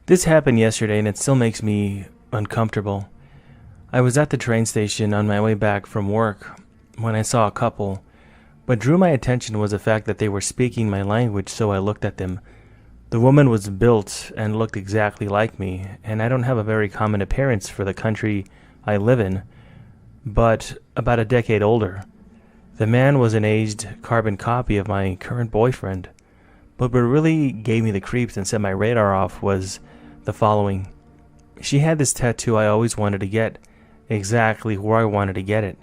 This happened yesterday and it still makes me uncomfortable. I was at the train station on my way back from work when I saw a couple. What drew my attention was the fact that they were speaking my language, so I looked at them. The woman was built and looked exactly like me, and I don't have a very common appearance for the country I live in, but about a decade older. The man was an aged carbon copy of my current boyfriend. But what really gave me the creeps and set my radar off was the following. She had this tattoo I always wanted to get, exactly where I wanted to get it.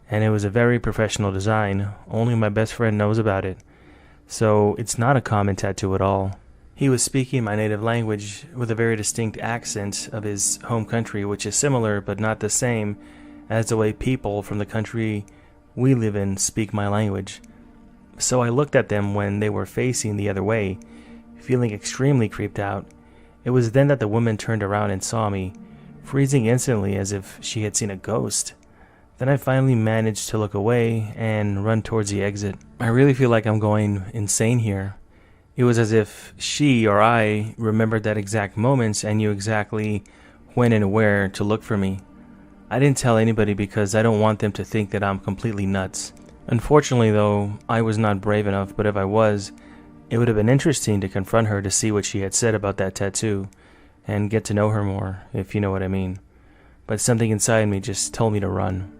And it was a very professional design. Only my best friend knows about it. So it's not a common tattoo at all. He was speaking my native language with a very distinct accent of his home country, which is similar but not the same as the way people from the country we live in speak my language. So I looked at them when they were facing the other way, feeling extremely creeped out. It was then that the woman turned around and saw me, freezing instantly as if she had seen a ghost. Then I finally managed to look away and run towards the exit. I really feel like I'm going insane here. It was as if she or I remembered that exact moment and knew exactly when and where to look for me. I didn't tell anybody because I don't want them to think that I'm completely nuts. Unfortunately though, I was not brave enough, but if I was, it would have been interesting to confront her to see what she had said about that tattoo and get to know her more, if you know what I mean. But something inside me just told me to run.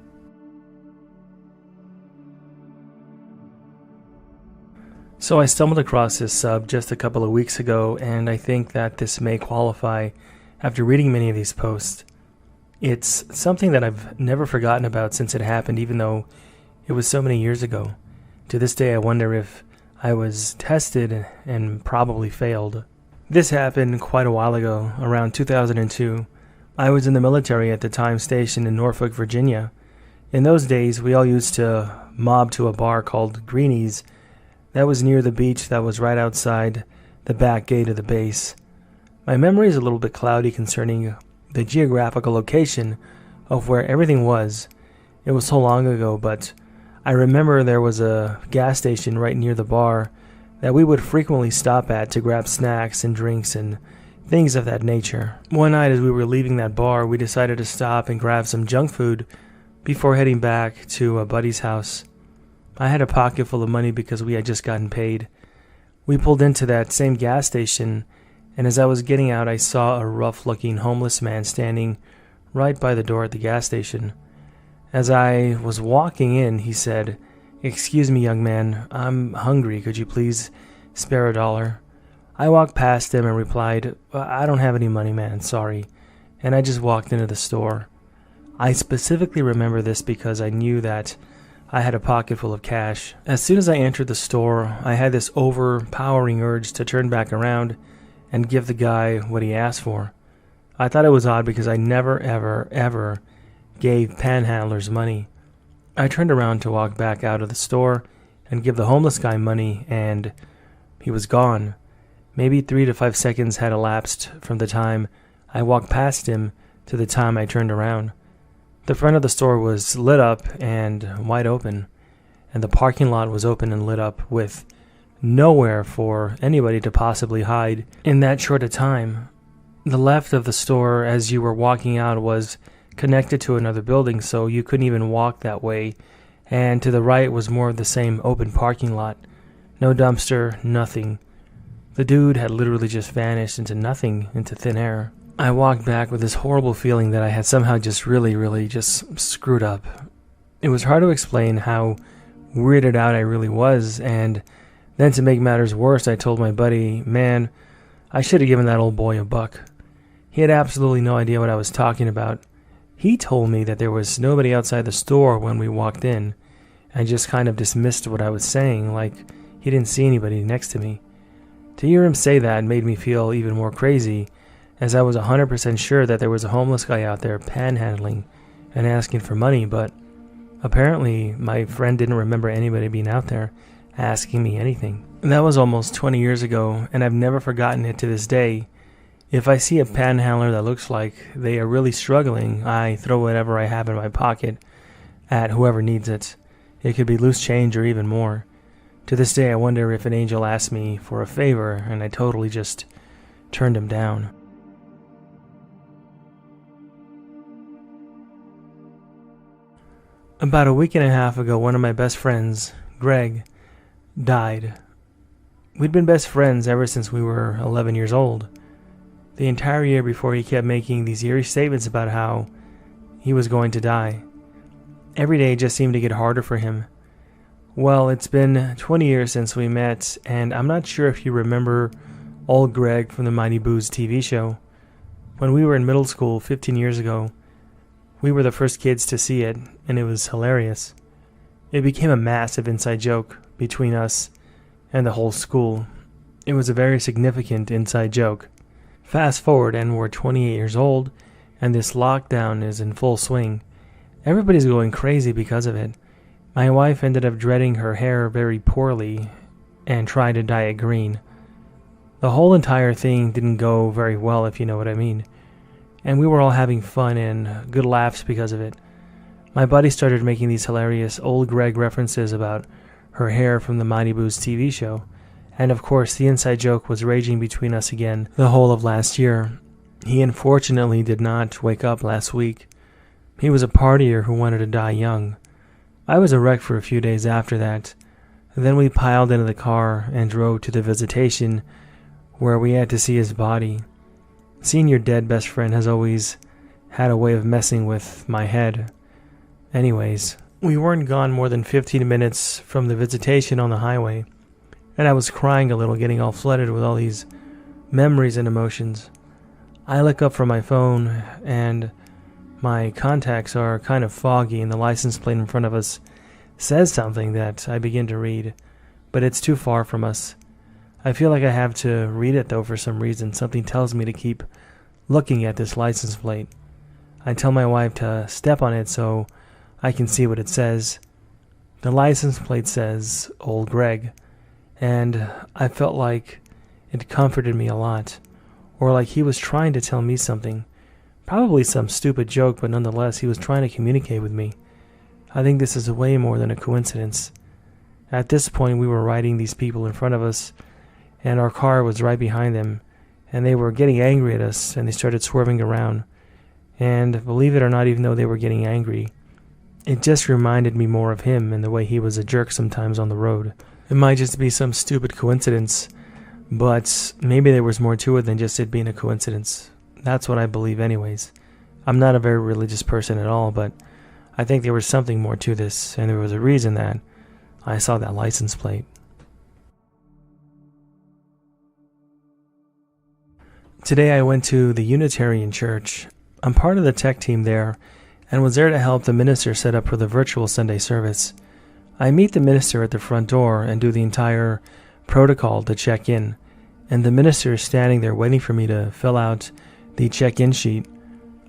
So I stumbled across this sub just a couple of weeks ago, and I think that this may qualify after reading many of these posts. It's something that I've never forgotten about since it happened, even though it was so many years ago. To this day, I wonder if I was tested and probably failed. This happened quite a while ago, around 2002. I was in the military at the time, stationed in Norfolk, Virginia. In those days, we all used to mob to a bar called Greenie's that was near the beach that was right outside the back gate of the base. My memory is a little bit cloudy concerning the geographical location of where everything was. It was so long ago, but I remember there was a gas station right near the bar that we would frequently stop at to grab snacks and drinks and things of that nature. One night as we were leaving that bar, we decided to stop and grab some junk food before heading back to a buddy's house. I had a pocket full of money because we had just gotten paid. We pulled into that same gas station, and as I was getting out, I saw a rough-looking homeless man standing right by the door at the gas station. As I was walking in, he said, "Excuse me, young man, I'm hungry. Could you please spare $1?" I walked past him and replied, "I don't have any money, man, sorry." And I just walked into the store. I specifically remember this because I knew that I had a pocket full of cash. As soon as I entered the store, I had this overpowering urge to turn back around and give the guy what he asked for. I thought it was odd because I never, ever gave panhandlers money. I turned around to walk back out of the store and give the homeless guy money, and he was gone. Maybe 3 to 5 seconds had elapsed from the time I walked past him to the time I turned around. The front of the store was lit up and wide open, and the parking lot was open and lit up with nowhere for anybody to possibly hide in that short a time. The left of the store as you were walking out was connected to another building, so you couldn't even walk that way, and to the right was more of the same open parking lot. No dumpster, nothing. The dude had literally just vanished into nothing, into thin air. I walked back with this horrible feeling that I had somehow just really just screwed up. It was hard to explain how weirded out I really was, and then to make matters worse, I told my buddy, "Man, I should have given that old boy $1." He had absolutely no idea what I was talking about. He told me that there was nobody outside the store when we walked in, and just kind of dismissed what I was saying, like he didn't see anybody next to me. To hear him say that made me feel even more crazy, as I was 100% sure that there was a homeless guy out there panhandling and asking for money, but apparently my friend didn't remember anybody being out there asking me anything. And that was almost 20 years ago, and I've never forgotten it to this day. If I see a panhandler that looks like they are really struggling, I throw whatever I have in my pocket at whoever needs it. It could be loose change or even more. To this day, I wonder if an angel asked me for a favor and I totally just turned him down. About a week and a half ago, one of my best friends, Greg, died. We'd been best friends ever since we were 11 years old. The entire year before, he kept making these eerie statements about how he was going to die. Every day just seemed to get harder for him. Well, it's been 20 years since we met, and I'm not sure if you remember old Greg from the Mighty Boo's TV show. When we were in middle school 15 years ago, we were the first kids to see it, and it was hilarious. It became a massive inside joke between us and the whole school. It was a very significant inside joke. Fast forward, and we're 28 years old, and this lockdown is in full swing. Everybody's going crazy because of it. My wife ended up dreading her hair very poorly and tried to dye it green. The whole entire thing didn't go very well, if you know what I mean. And we were all having fun and good laughs because of it. My buddy started making these hilarious old Greg references about her hair from the Mighty Boo's TV show. And of course, the inside joke was raging between us again the whole of last year. He unfortunately did not wake up last week. He was a partier who wanted to die young. I was a wreck for a few days after that. Then we piled into the car and drove to the visitation where we had to see his body. Seeing your dead best friend has always had a way of messing with my head. Anyways, we weren't gone more than 15 minutes from the visitation on the highway, and I was crying a little, getting all flooded with all these memories and emotions. I look up from my phone, and my contacts are kind of foggy, and the license plate in front of us says something that I begin to read, but it's too far from us. I feel like I have to read it, though, for some reason. Something tells me to keep looking at this license plate. I tell my wife to step on it so I can see what it says. The license plate says Old Greg, and I felt like it comforted me a lot, or like he was trying to tell me something. Probably some stupid joke, but nonetheless, he was trying to communicate with me. I think this is way more than a coincidence. At this point, we were riding these people in front of us, and our car was right behind them, and they were getting angry at us, and they started swerving around. And believe it or not, even though they were getting angry, it just reminded me more of him and the way he was a jerk sometimes on the road. It might just be some stupid coincidence, but maybe there was more to it than just it being a coincidence. That's what I believe anyways. I'm not a very religious person at all, but I think there was something more to this, and there was a reason that I saw that license plate. Today I went to the Unitarian Church. I'm part of the tech team there, and was there to help the minister set up for the virtual Sunday service. I meet the minister at the front door and do the entire protocol to check in, and the minister is standing there waiting for me to fill out the check-in sheet.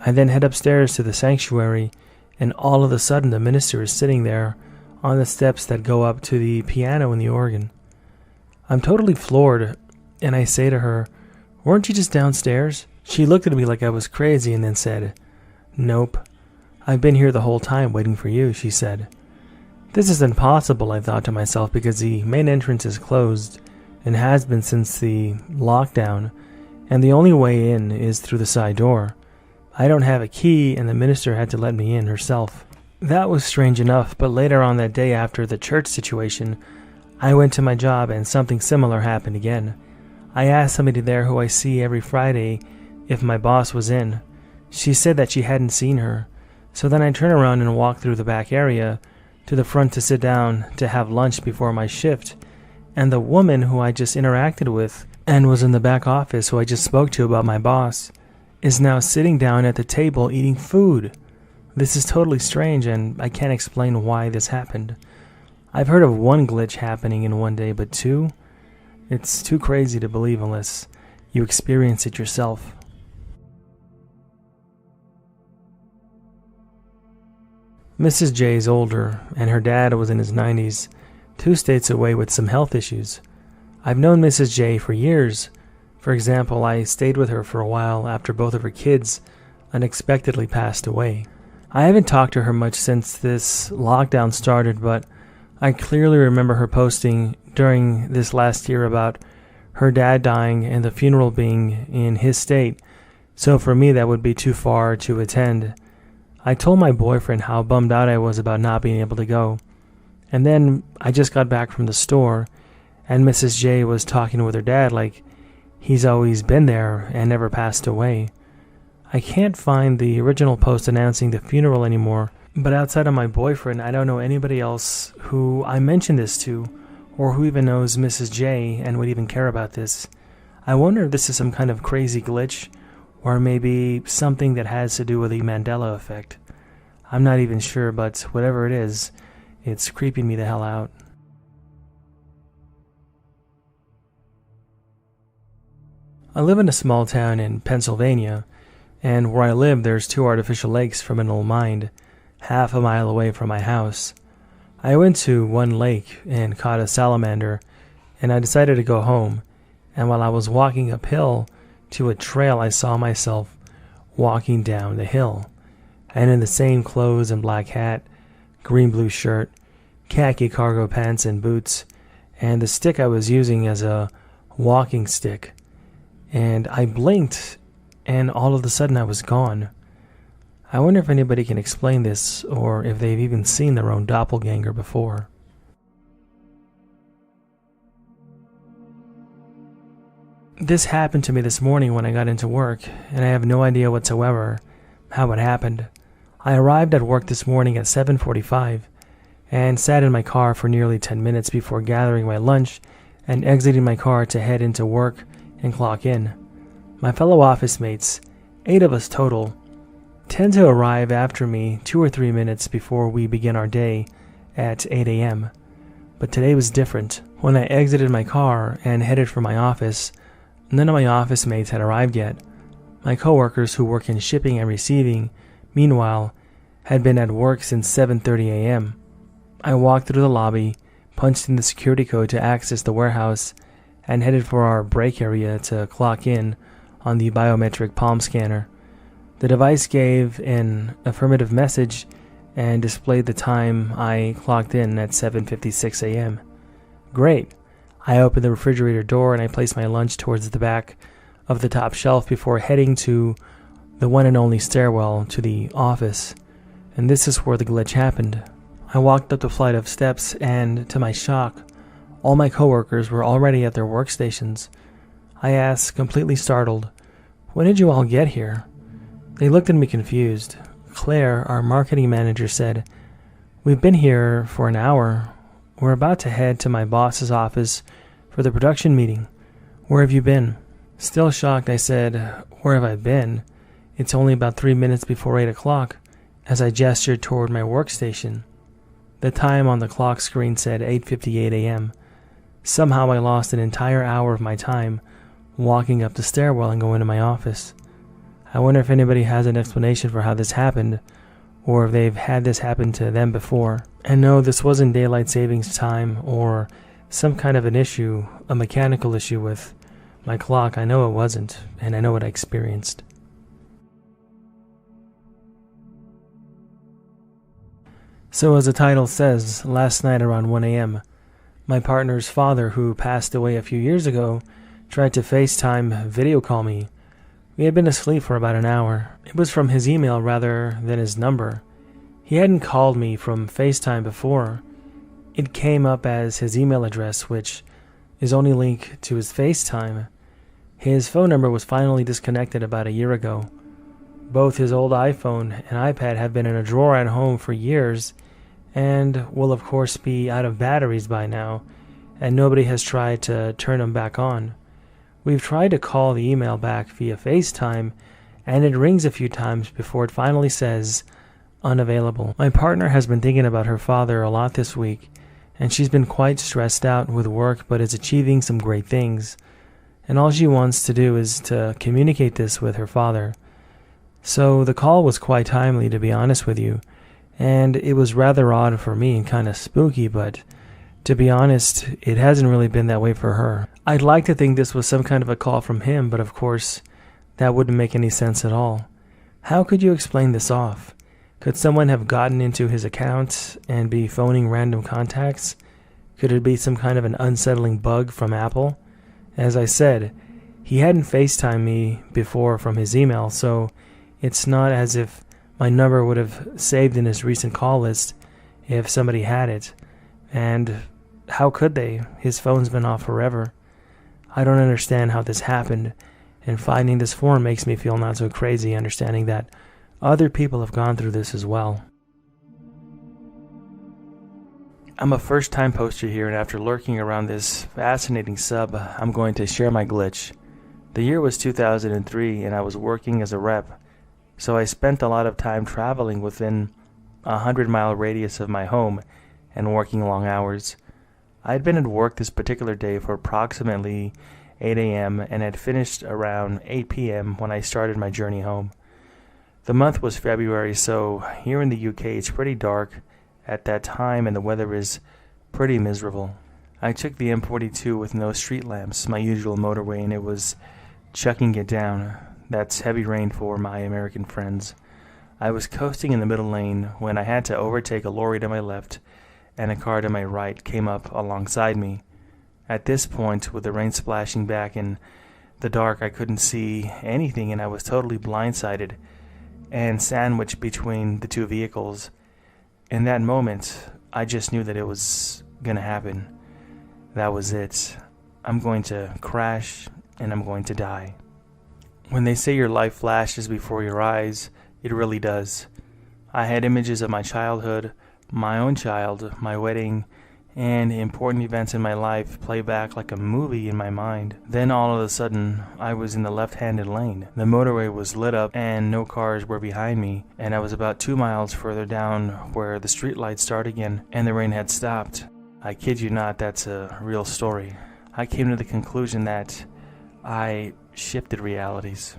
I then head upstairs to the sanctuary, and all of a sudden the minister is sitting there on the steps that go up to the piano and the organ. I'm totally floored, and I say to her, "Weren't you just downstairs?" She looked at me like I was crazy and then said, "Nope. I've been here the whole time waiting for you," she said. This is impossible, I thought to myself, because the main entrance is closed and has been since the lockdown, and the only way in is through the side door. I don't have a key, and the minister had to let me in herself. That was strange enough, but later on that day after the church situation, I went to my job and something similar happened again. I asked somebody there who I see every Friday if my boss was in. She said that she hadn't seen her. So then I turn around and walk through the back area to the front to sit down to have lunch before my shift, and the woman who I just interacted with and was in the back office who I just spoke to about my boss is now sitting down at the table eating food. This is totally strange, and I can't explain why this happened. I've heard of one glitch happening in one day, but two? It's too crazy to believe unless you experience it yourself. Mrs. J is older, and her dad was in his 90s, 2 states away with some health issues. I've known Mrs. J for years. For example, I stayed with her for a while after both of her kids unexpectedly passed away. I haven't talked to her much since this lockdown started, but I clearly remember her posting during this last year about her dad dying and the funeral being in his state, so for me that would be too far to attend. I told my boyfriend how bummed out I was about not being able to go. And then I just got back from the store, and Mrs. J was talking with her dad like he's always been there and never passed away. I can't find the original post announcing the funeral anymore, but outside of my boyfriend, I don't know anybody else who I mentioned this to, or who even knows Mrs. J and would even care about this. I wonder if this is some kind of crazy glitch, or maybe something that has to do with the Mandela effect. I'm not even sure, but whatever it is, it's creeping me the hell out. I live in a small town in Pennsylvania, and where I live there's 2 artificial lakes from an old mine, half a mile away from my house. I went to one lake and caught a salamander, and I decided to go home, and while I was walking uphill to a trail I saw myself walking down the hill, and in the same clothes and black hat, green-blue shirt, khaki cargo pants and boots, and the stick I was using as a walking stick. And I blinked, and all of a sudden I was gone. I wonder if anybody can explain this, or if they've even seen their own doppelganger before. This happened to me this morning when I got into work, and I have no idea whatsoever how it happened. I arrived at work this morning at 7:45, and sat in my car for nearly 10 minutes before gathering my lunch and exiting my car to head into work and clock in. My fellow office mates, 8 of us total, tend to arrive after me 2 or 3 minutes before we begin our day at 8 a.m. But today was different. When I exited my car and headed for my office, none of my office mates had arrived yet. My coworkers who work in shipping and receiving, meanwhile, had been at work since 7:30 a.m. I walked through the lobby, punched in the security code to access the warehouse, and headed for our break area to clock in on the biometric palm scanner. The device gave an affirmative message and displayed the time I clocked in at 7:56 a.m. Great. I opened the refrigerator door and I placed my lunch towards the back of the top shelf before heading to the one and only stairwell to the office. And this is where the glitch happened. I walked up the flight of steps and, to my shock, all my coworkers were already at their workstations. I asked, completely startled, "When did you all get here?" They looked at me confused. Claire, our marketing manager, said, "We've been here for an hour. We're about to head to my boss's office for the production meeting. Where have you been?" Still shocked, I said, "Where have I been? It's only about 3 minutes before 8 o'clock, as I gestured toward my workstation. The time on the clock screen said 8:58 a.m. Somehow I lost an entire hour of my time walking up the stairwell and going to my office. I wonder if anybody has an explanation for how this happened, or if they've had this happen to them before. And no, this wasn't daylight savings time or some kind of an issue, a mechanical issue with my clock. I know it wasn't, and I know what I experienced. So as the title says, last night around 1 a.m., my partner's father, who passed away a few years ago, tried to FaceTime video call me. We had been asleep for about an hour. It was from his email rather than his number. He hadn't called me from FaceTime before. It came up as his email address, which is only linked to his FaceTime. His phone number was finally disconnected about a year ago. Both his old iPhone and iPad have been in a drawer at home for years, and will of course be out of batteries by now, and nobody has tried to turn them back on. We've tried to call the email back via FaceTime, and it rings a few times before it finally says unavailable. My partner has been thinking about her father a lot this week, and she's been quite stressed out with work but is achieving some great things, and all she wants to do is to communicate this with her father. So the call was quite timely, to be honest with you, and it was rather odd for me and kind of spooky, but to be honest, it hasn't really been that way for her. I'd like to think this was some kind of a call from him, but of course, that wouldn't make any sense at all. How could you explain this off? Could someone have gotten into his account and be phoning random contacts? Could it be some kind of an unsettling bug from Apple? As I said, he hadn't FaceTimed me before from his email, so it's not as if My number would have saved in his recent call list if somebody had it. And how could they? His phone's been off forever. I don't understand how this happened, and finding this forum makes me feel not so crazy, understanding that other people have gone through this as well. I'm a first-time poster here, and after lurking around this fascinating sub, I'm going to share my glitch. The year was 2003, and I was working as a rep, so I spent a lot of time traveling within a 100-mile radius of my home and working long hours. I had been at work this particular day for approximately 8 a.m. and had finished around 8 p.m. when I started my journey home. The month was February, so here in the UK it's pretty dark at that time and the weather is pretty miserable. I took the M42 with no street lamps, my usual motorway, and it was chucking it down. That's heavy rain for my American friends. I was coasting in the middle lane when I had to overtake a lorry to my left and a car to my right came up alongside me. At this point, with the rain splashing back in the dark, I couldn't see anything and I was totally blindsided and sandwiched between the two vehicles. In that moment, I just knew that it was gonna happen. That was it. I'm going to crash and I'm going to die. When they say your life flashes before your eyes, it really does. I had images of my childhood, my own child, my wedding, and important events in my life play back like a movie in my mind. Then all of a sudden, I was in the left-handed lane. The motorway was lit up and no cars were behind me, and I was about 2 miles further down where the streetlights start again, and the rain had stopped. I kid you not, that's a real story. I came to the conclusion that I shifted realities.